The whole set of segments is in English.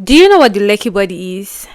Do you know what the Lekki body is?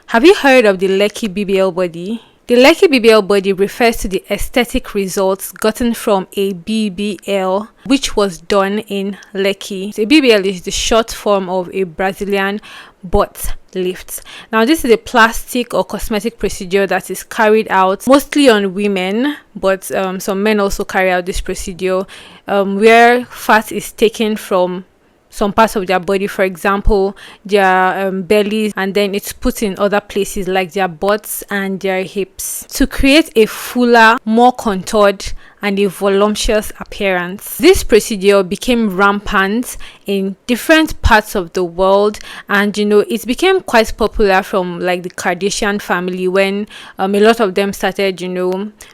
Have you heard of the Lekki BBL body? The Lekki BBL body refers to the aesthetic results gotten from a BBL which was done in Lekki. So a BBL is the short form of a Brazilian butt lift. Now this is a plastic or cosmetic procedure that is carried out mostly on women, but some men also carry out this procedure where fat is taken from some parts of their body, for example their bellies, and then it's put in other places like their butts and their hips to create a fuller, more contoured and a voluptuous appearance. This procedure became rampant in different parts of the world, and it became quite popular from like the Kardashian family when a lot of them started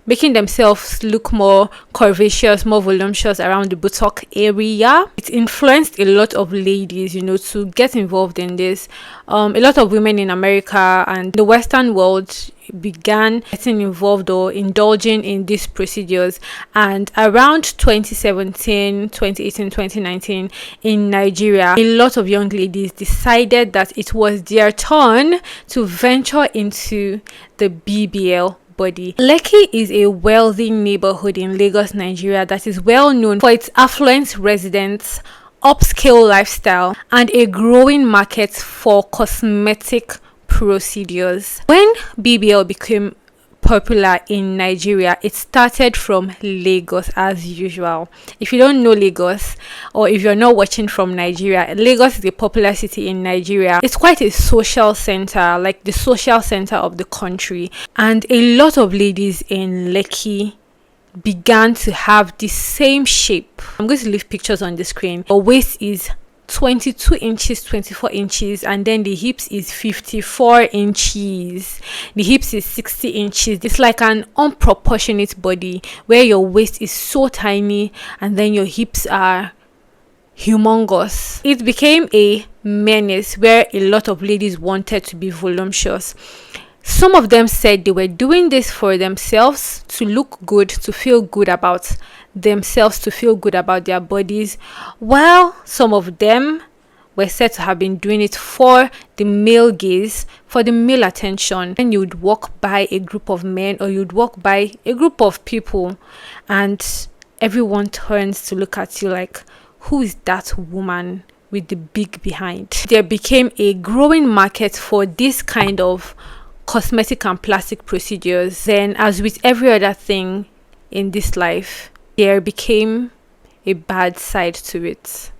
making themselves look more curvaceous, more voluptuous around the buttock area. It influenced a lot of ladies to get involved in this. A lot of women in America and the Western world began getting involved or indulging in these procedures, and around 2017, 2018, 2019 in Nigeria, a lot of young ladies decided that it was their turn to venture into the BBL body. Lekki is a wealthy neighborhood in Lagos, Nigeria that is well known for its affluent residents, upscale lifestyle, and a growing market for cosmetic procedures. When BBL became popular in Nigeria, it started from Lagos as usual. If you don't know Lagos, or if you're not watching from Nigeria, Lagos is a popular city in Nigeria. It's quite a social center, like the social center of the country, and a lot of ladies in Lekki began to have the same shape. I'm going to leave pictures on the screen. Her waist is 22 inches, 24 inches, and then the hips is 54 inches. The hips is 60 inches. It's like an unproportionate body where your waist is so tiny and then your hips are humongous. It became a menace where a lot of ladies wanted to be voluptuous. Some of them said they were doing this for themselves, to look good, to feel good about themselves, to feel good about their bodies, while some of them were said to have been doing it for the male gaze, for the male attention. And you would walk by a group of men, or you'd walk by a group of people, and everyone turns to look at you like, who is that woman with the big behind? There became a growing market for this kind of cosmetic and plastic procedures. Then, as with every other thing in this life, there became a bad side to it.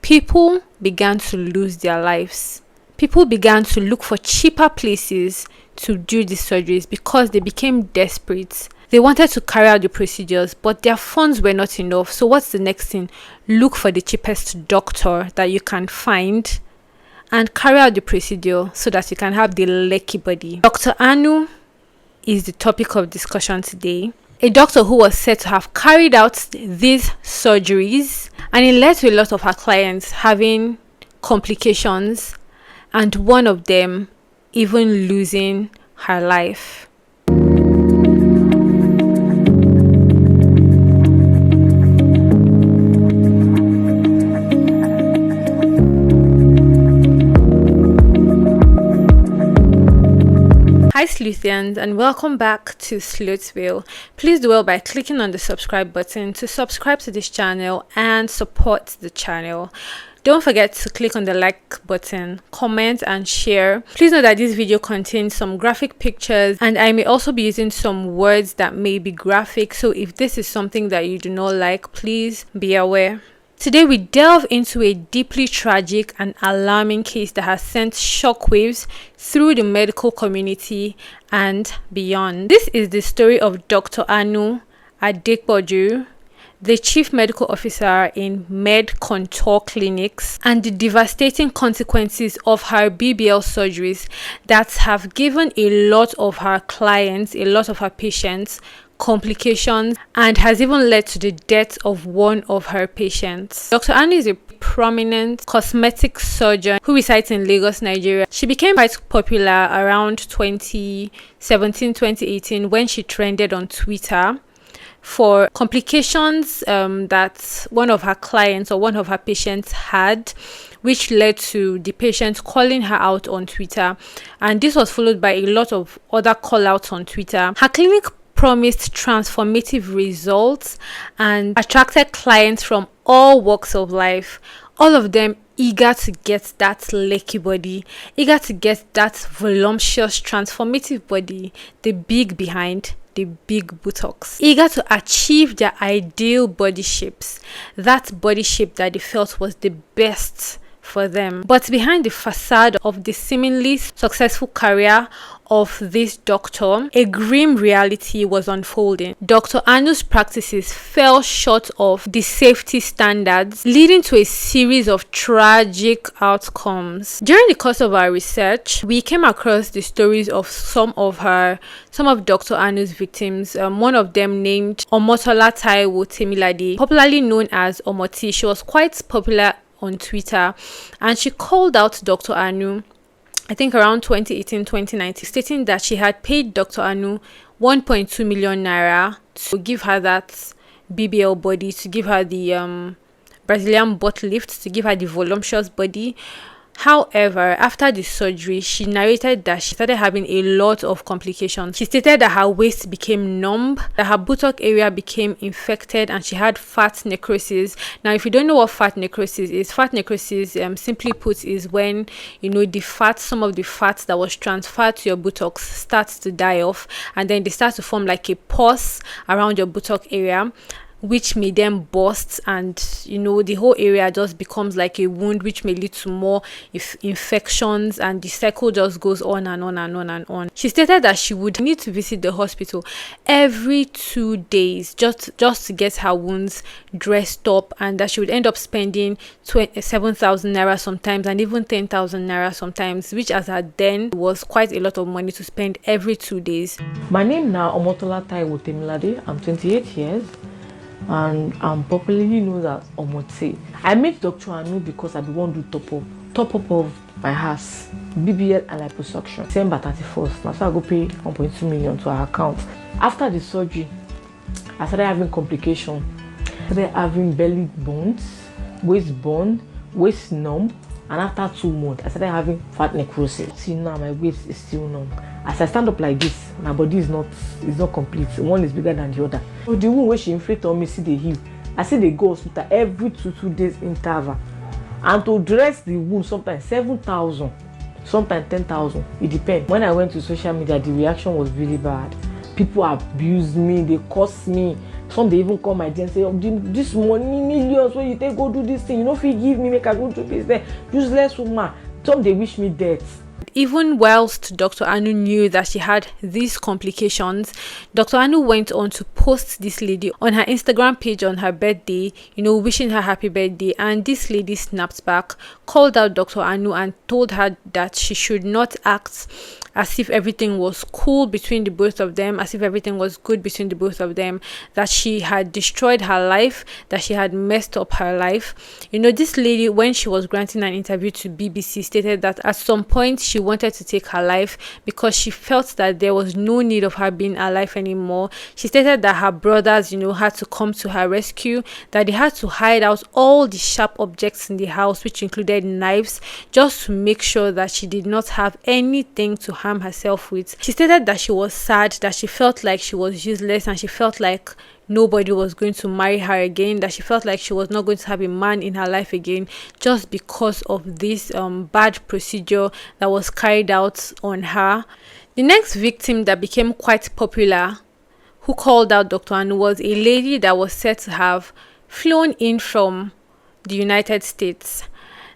People began to lose their lives. People began to look for cheaper places to do these surgeries because they became desperate. They wanted to carry out the procedures, but their funds were not enough. So what's the next thing? Look for the cheapest doctor that you can find and carry out the procedure so that you can have the Lekki body. Dr. Anu is the topic of discussion today. A doctor who was said to have carried out these surgeries, and it led to a lot of her clients having complications, and one of them even losing her life. Hi Sleuthians, and welcome back to Sleuthville. Please do well by clicking on the subscribe button to subscribe to this channel and support the channel. Don't forget to click on the like button, comment and share. Please know that this video contains some graphic pictures, and I may also be using some words that may be graphic, so if this is something that you do not like, please be aware. Today we delve into a deeply tragic and alarming case that has sent shockwaves through the medical community and beyond. This is the story of Dr. Anu Adekboju, the Chief Medical Officer in Med Contour Clinics, and the devastating consequences of her BBL surgeries that have given a lot of her clients, a lot of her patients, complications, and has even led to the death of one of her patients. Dr. Anu is a prominent cosmetic surgeon who resides in Lagos, Nigeria. She became quite popular around 2017-2018 when she trended on Twitter for complications that one of her clients or one of her patients had, which led to the patient calling her out on Twitter. And this was followed by a lot of other call-outs on Twitter. Her clinic promised transformative results and attracted clients from all walks of life, all of them eager to get that lecky body, eager to get that voluptuous transformative body, the big behind, the big buttocks, eager to achieve their ideal body shapes, that body shape that they felt was the best for them. But behind the facade of the seemingly successful career of this doctor, a grim reality was unfolding. Dr. Anu's practices fell short of the safety standards, leading to a series of tragic outcomes. During the course of our research, we came across the stories of some of Dr. Anu's victims. One of them named Omotola Taiwo Temilade, popularly known as Omoti. She was quite popular on Twitter, and she called out Dr. Anu, I think around 2018-2019, stating that she had paid Dr. Anu 1.2 million naira to give her that BBL body, to give her the Brazilian butt lift, to give her the voluptuous body. However, after the surgery, she narrated that she started having a lot of complications. She stated that her waist became numb, that her buttock area became infected, and she had fat necrosis. Now, if you don't know what fat necrosis is, simply put, is when, some of the fat that was transferred to your buttocks starts to die off, and then they start to form like a pus around your buttock area, which may then burst, and the whole area just becomes like a wound, which may lead to more infections, and the cycle just goes on and on and on and on. She stated that she would need to visit the hospital every 2 days just to get her wounds dressed up, and that she would end up spending 7,000 naira sometimes, and even 10,000 naira sometimes, which as at then was quite a lot of money to spend every 2 days. My name now Omotola Taiwo Temilade. I'm 28 years. And I'm popularly known as Omote. I met Dr. Anu because I want to do top up of my house, BBL and liposuction. December 31st, now so I go pay 1.2 million to her account. After the surgery, I started having complications. I started having belly bones, waist bone, waist numb, and after 2 months, I started having fat necrosis. See now, my waist is still numb. As I stand up like this, my body is not complete. One is bigger than the other. So the wound where she inflict on me, see the heal. I see they go hospital every 2 days interval. And to dress the wound, sometimes 7,000, sometimes 10,000. It depends. When I went to social media, the reaction was really bad. People abused me, they cursed me. Some they even call my DM and say, oh, this money, millions, when you take go do this thing, if you give me, make I go do this there. Useless woman. Some they wish me death. Even whilst Dr. Anu knew that she had these complications, Dr. Anu went on to post this lady on her Instagram page on her birthday, wishing her happy birthday. And this lady snapped back, called out Dr. Anu and told her that she should not act as if everything was cool between the both of them, as if everything was good between the both of them, that she had destroyed her life, that she had messed up her life. This lady, when she was granting an interview to BBC, stated that at some point she wanted to take her life because she felt that there was no need of her being alive anymore. She stated that her brothers, had to come to her rescue, that they had to hide out all the sharp objects in the house, which included knives, just to make sure that she did not have anything to harm herself with. She stated that she was sad, that she felt like she was useless, and she felt like nobody was going to marry her again, that she felt like she was not going to have a man in her life again, just because of this bad procedure that was carried out on her. The next victim that became quite popular, who called out Dr. Anu, was a lady that was said to have flown in from the United States.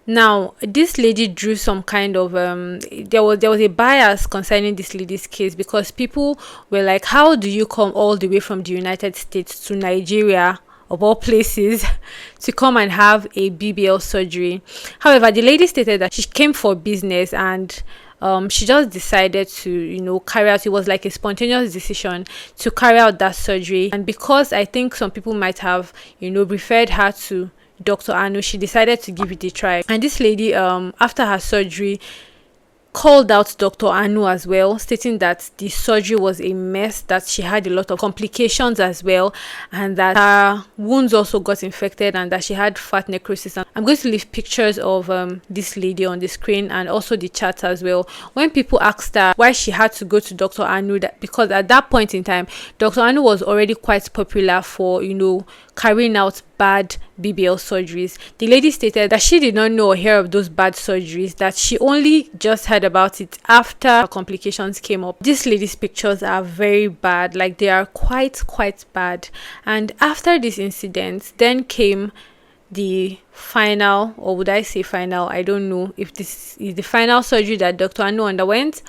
Now, this lady drew some kind of there was a bias concerning this lady's case, because people were like, how do you come all the way from the United States to Nigeria, of all places, to come and have a BBL surgery? However, the lady stated that she came for business, and she just decided to carry out, it was like a spontaneous decision to carry out that surgery. And because I think some people might have referred her to Dr. Anu, she decided to give it a try. And this lady, after her surgery, called out Dr. Anu as well, stating that the surgery was a mess, that she had a lot of complications as well, and that her wounds also got infected, and that she had fat necrosis. And I'm going to leave pictures of this lady on the screen and also the chat as well. When people asked her why she had to go to Dr. Anu, because at that point in time, Dr. Anu was already quite popular for, carrying out bad BBL surgeries. The lady stated that she did not know or hear of those bad surgeries, that she only just heard about it after complications came up. This lady's pictures are very bad, like they are quite bad. And after this incident, then came the final, or would I say final, I don't know if this is the final surgery that Dr. Anu underwent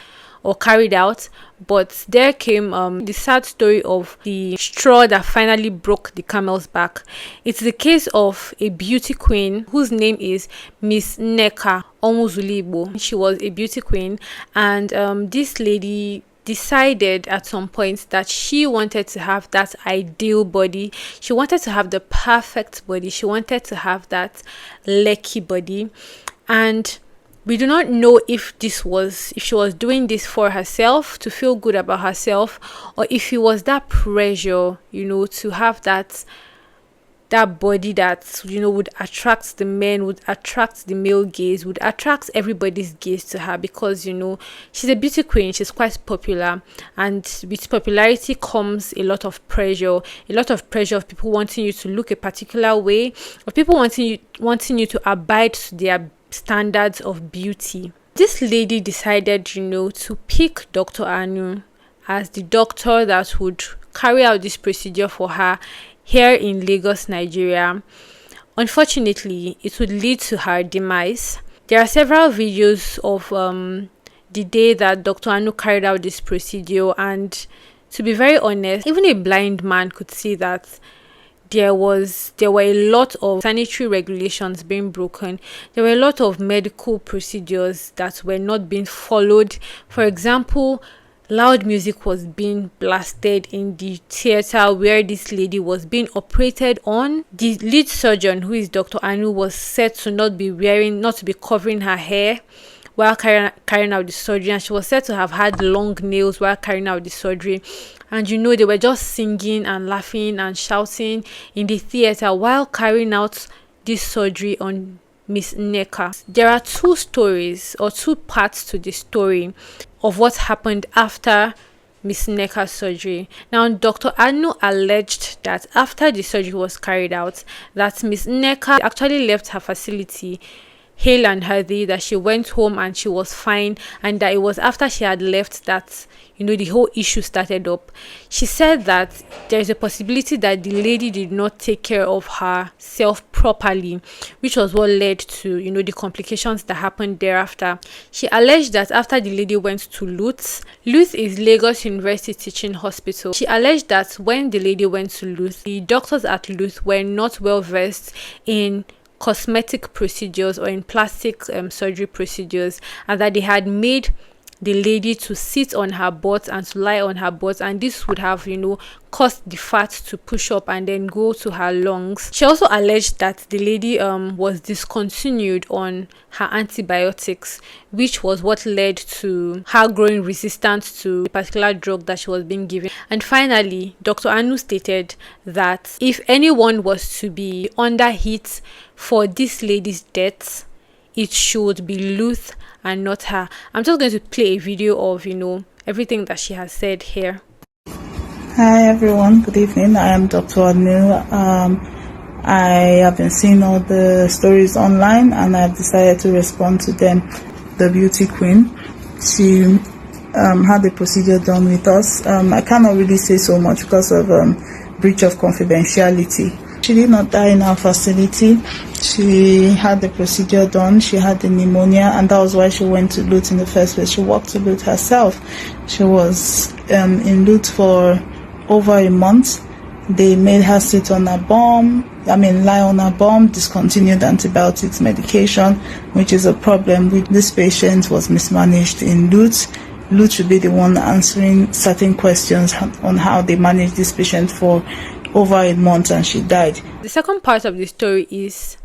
or carried out, but there came the sad story of the straw that finally broke the camel's back. It's the case of a beauty queen whose name is Miss Nneka Onwuzuligbo. She was a beauty queen, and this lady decided at some point that she wanted to have that ideal body. She wanted to have the perfect body. She wanted to have that Lekki body, and we do not know if she was doing this for herself, to feel good about herself, or if it was that pressure, to have that body that, would attract the men, would attract the male gaze, would attract everybody's gaze to her, because, she's a beauty queen, she's quite popular, and with popularity comes a lot of pressure of people wanting you to look a particular way, or people wanting you to abide to their standards of beauty. This lady decided, to pick Dr. Anu as the doctor that would carry out this procedure for her here in Lagos, Nigeria. Unfortunately, it would lead to her demise. There are several videos of the day that Dr. Anu carried out this procedure, and to be very honest, even a blind man could see that there were a lot of sanitary regulations being broken. There were a lot of medical procedures that were not being followed. For example, loud music was being blasted in the theater where this lady was being operated on. The lead surgeon, who is Dr. Anu, was said to not to be covering her hair while carrying out the surgery, and she was said to have had long nails while carrying out the surgery. And they were just singing and laughing and shouting in the theater while carrying out this surgery on Miss Nneka. There are two stories, or two parts to the story of what happened after Miss Nneka's surgery. Now, Dr. Anu alleged that after the surgery was carried out, that Miss Nneka actually left her facility hale and healthy, that she went home and she was fine, and that it was after she had left that the whole issue started up. She said that there is a possibility that the lady did not take care of herself properly, which was what led to the complications that happened thereafter. She alleged that after the lady went to Luth is Lagos University Teaching Hospital. She alleged that when the lady went to Luth, the doctors at Luth were not well versed in cosmetic procedures or in plastic surgery procedures, and that they had made the lady to sit on her butt and to lie on her butt, and this would have caused the fat to push up and then go to her lungs. She also alleged that the lady was discontinued on her antibiotics, which was what led to her growing resistant to the particular drug that she was being given. And finally, Dr. Anu stated that if anyone was to be under heat for this lady's death, it should be Luth and not her. I'm just going to play a video of everything that she has said here. Hi everyone, good evening. I am Dr. Anu. I have been seeing all the stories online and I've decided to respond to them. The beauty queen, she had the procedure done with us. I cannot really say so much because of breach of confidentiality. She did not die in our facility. She had the procedure done. She had the pneumonia, and that was why she went to Luth in the first place. She walked to Luth herself. She was in Luth for over a month. They made her sit on a lie on a bomb, discontinued antibiotics medication, which is a problem. With this patient was mismanaged in Luth. Luth should be the one answering certain questions on how they managed this patient for over a month, and she died. The second part of the story is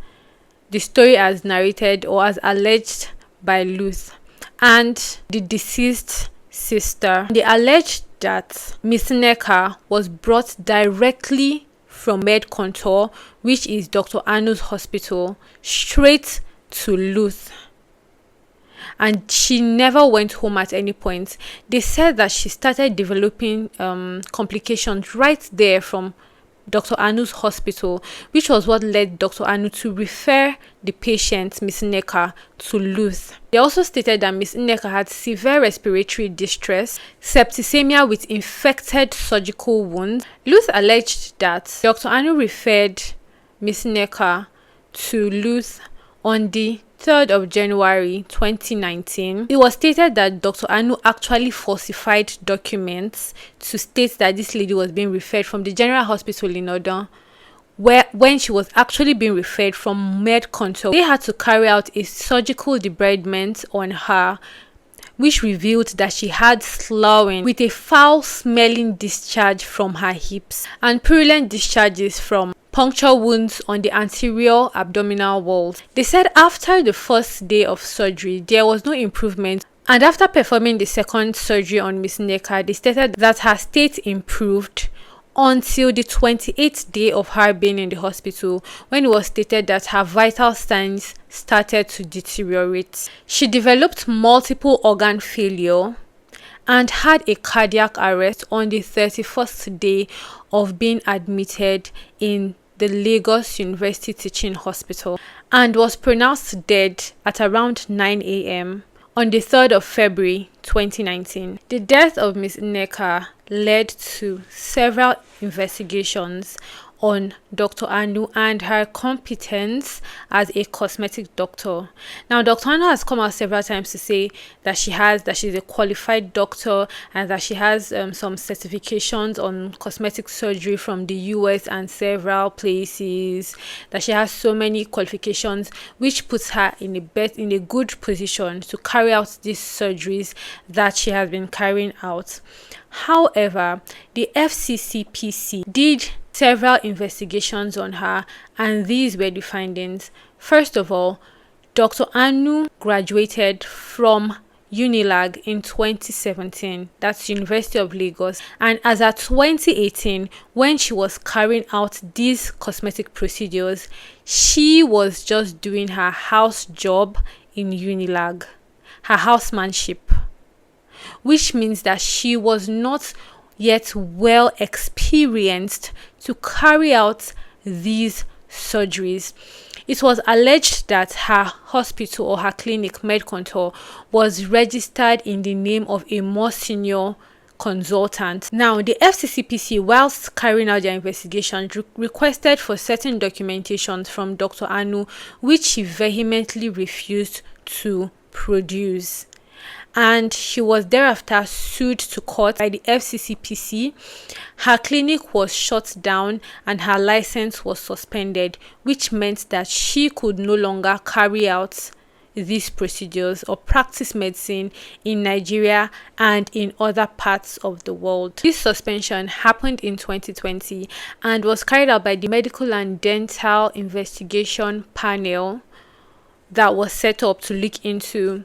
the story as narrated or as alleged by Luth. and the deceased sister. They alleged that Miss Nneka was brought directly from MedContour, which is Dr. Anu's hospital, straight to Luth, and she never went home at any point. They said that she started developing complications right there from Dr. Anu's hospital, which was what led Dr. Anu to refer the patient, Miss Nneka, to Luth. They also stated that Miss Nneka had severe respiratory distress, septicemia with infected surgical wounds. Luth alleged that Dr. Anu referred Miss Nneka to Luth on the 3rd of January 2019. It was stated that Dr. Anu actually falsified documents to state that this lady was being referred from the General Hospital in Odan, when she was actually being referred from MedContour. They had to carry out a surgical debridement on her, which revealed that she had sloughing with a foul-smelling discharge from her hips and purulent discharges from puncture wounds on the anterior abdominal walls. They said after the first day of surgery, there was no improvement, and after performing the second surgery on Miss Nneka, they stated that her state improved until the 28th day of her being in the hospital, when it was stated that her vital signs started to deteriorate. She developed multiple organ failure and had a cardiac arrest on the 31st day of being admitted in the Lagos University Teaching Hospital, and was pronounced dead at around 9 a.m. on the 3rd of February 2019. The death of Ms. Nneka led to several investigations on Dr. Anu and her competence as a cosmetic doctor. Now, Dr. Anu has come out several times to say that she's a qualified doctor and that she has some certifications on cosmetic surgery from the US and several places, that she has so many qualifications, which puts her in a good position to carry out these surgeries that she has been carrying out. However, the FCCPC did several investigations on her, and these were the findings. First of all, Dr. Anu graduated from Unilag in 2017, that's University of Lagos, and as at 2018, when she was carrying out these cosmetic procedures, she was just doing her house job in Unilag, her housemanship, which means that she was not yet well experienced to carry out these surgeries. It was alleged that her hospital or her clinic, MedContour, was registered in the name of a more senior consultant. Now, the FCCPC, whilst carrying out their investigation, requested for certain documentations from Dr. Anu, which she vehemently refused to produce, and she was thereafter sued to court by the FCCPC. Her clinic was shut down and her license was suspended, which meant that she could no longer carry out these procedures or practice medicine in Nigeria and in other parts of the world. This suspension happened in 2020 and was carried out by the Medical and Dental Investigation Panel that was set up to look into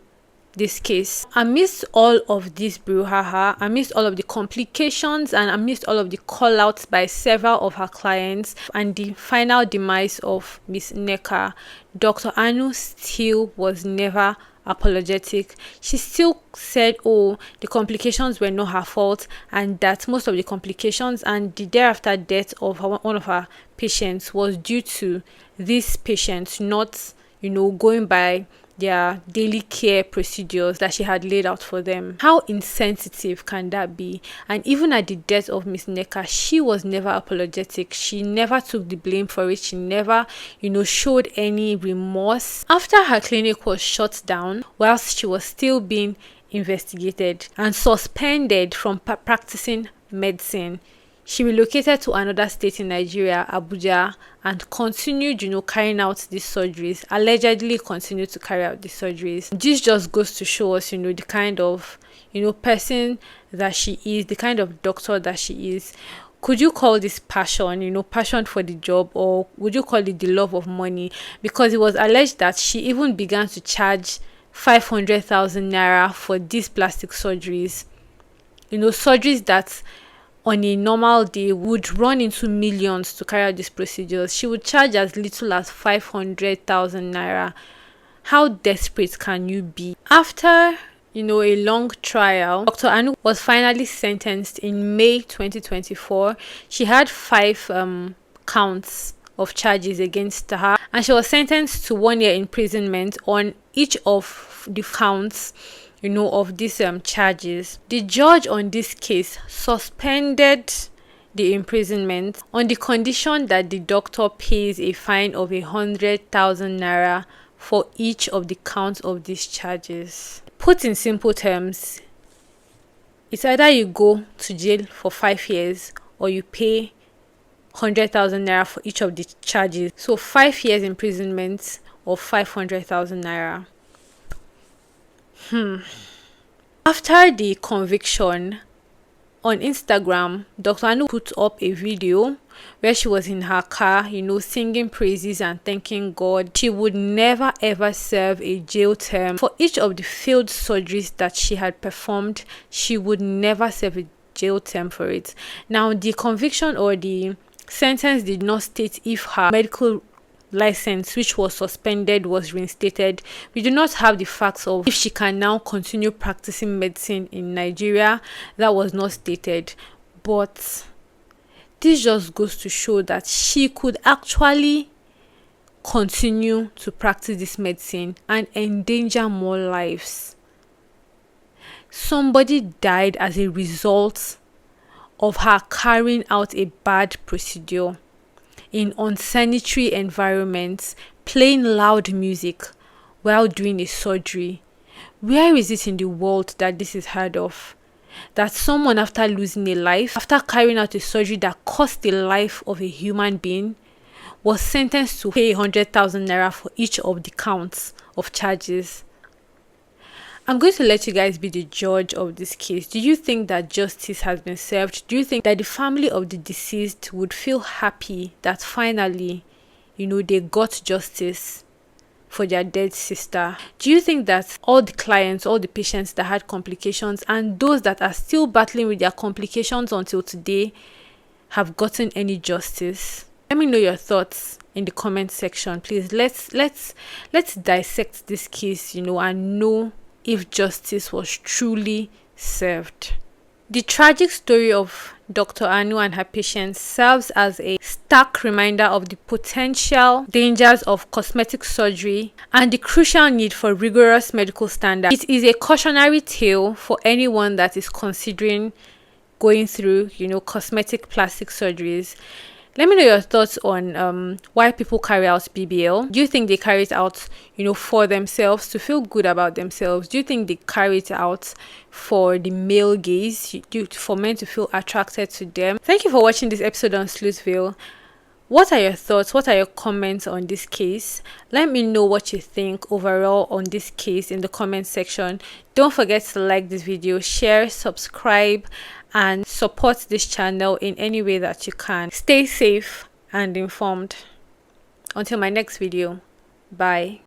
this case. Amidst all of this brouhaha, amidst all of the complications, and amidst all of the call-outs by several of her clients and the final demise of Miss Nneka, Dr. Anu still was never apologetic. She still said, oh, the complications were not her fault, and that most of the complications and the thereafter death of one of her patients was due to these patients not, going by their daily care procedures that she had laid out for them. How insensitive can that be? And even at the death of Miss Nneka, she was never apologetic. She never took the blame for it. She never, showed any remorse. After her clinic was shut down, whilst she was still being investigated and suspended from practicing medicine, she relocated to another state in Nigeria, Abuja, and continued, carrying out these surgeries, allegedly continued to carry out these surgeries. This just goes to show us, the kind of, person that she is, the kind of doctor that she is. Could you call this passion, passion for the job, or would you call it the love of money? Because it was alleged that she even began to charge 500,000 naira for these plastic surgeries. Surgeries that on a normal day would run into millions to carry out these procedures. She would charge as little as 500,000 naira. How desperate can you be? After a long trial, Dr. Anu was finally sentenced in May 2024. She had 5 counts of charges against her, and she was sentenced to 1 year imprisonment on each of the counts of these charges. The judge on this case suspended the imprisonment on the condition that the doctor pays a fine of 100,000 naira for each of the counts of these charges. Put in simple terms, it's either you go to jail for 5 years or you pay 100,000 naira for each of the charges. So 5 years imprisonment or 500,000 naira. After the conviction, on Instagram, Dr. Anu put up a video where she was in her car, singing praises and thanking God. She would never ever serve a jail term for each of the failed surgeries that she had performed. She would never serve a jail term for it. Now, the conviction or the sentence did not state if her medical license, which was suspended, was reinstated. We do not have the facts of if she can now continue practicing medicine in Nigeria. That was not stated, but this just goes to show that she could actually continue to practice this medicine and endanger more lives. Somebody died as a result of her carrying out a bad procedure in unsanitary environments, playing loud music while doing a surgery. Where is it in the world that this is heard of? That someone, after losing a life, after carrying out a surgery that cost the life of a human being, was sentenced to pay 100,000 naira for each of the counts of charges. I'm going to let you guys be the judge of this case. Do you think that justice has been served? Do you think that the family of the deceased would feel happy that finally, they got justice for their dead sister? Do you think that all the clients, all the patients that had complications and those that are still battling with their complications until today have gotten any justice? Let me know your thoughts in the comment section. Please, let's dissect this case, and know if justice was truly served. The tragic story of Dr. Anu and her patients serves as a stark reminder of the potential dangers of cosmetic surgery and the crucial need for rigorous medical standards. It is a cautionary tale for anyone that is considering going through, cosmetic plastic surgeries. Let me know your thoughts on why people carry out BBL. Do you think they carry it out, for themselves, to feel good about themselves? Do you think they carry it out for the male gaze, for men to feel attracted to them? Thank you for watching this episode on Sleuthville. What are your thoughts? What are your comments on this case? Let me know what you think overall on this case in the comment section. Don't forget to like this video, share, subscribe, and support this channel in any way that you can. Stay safe and informed. Until my next video, bye.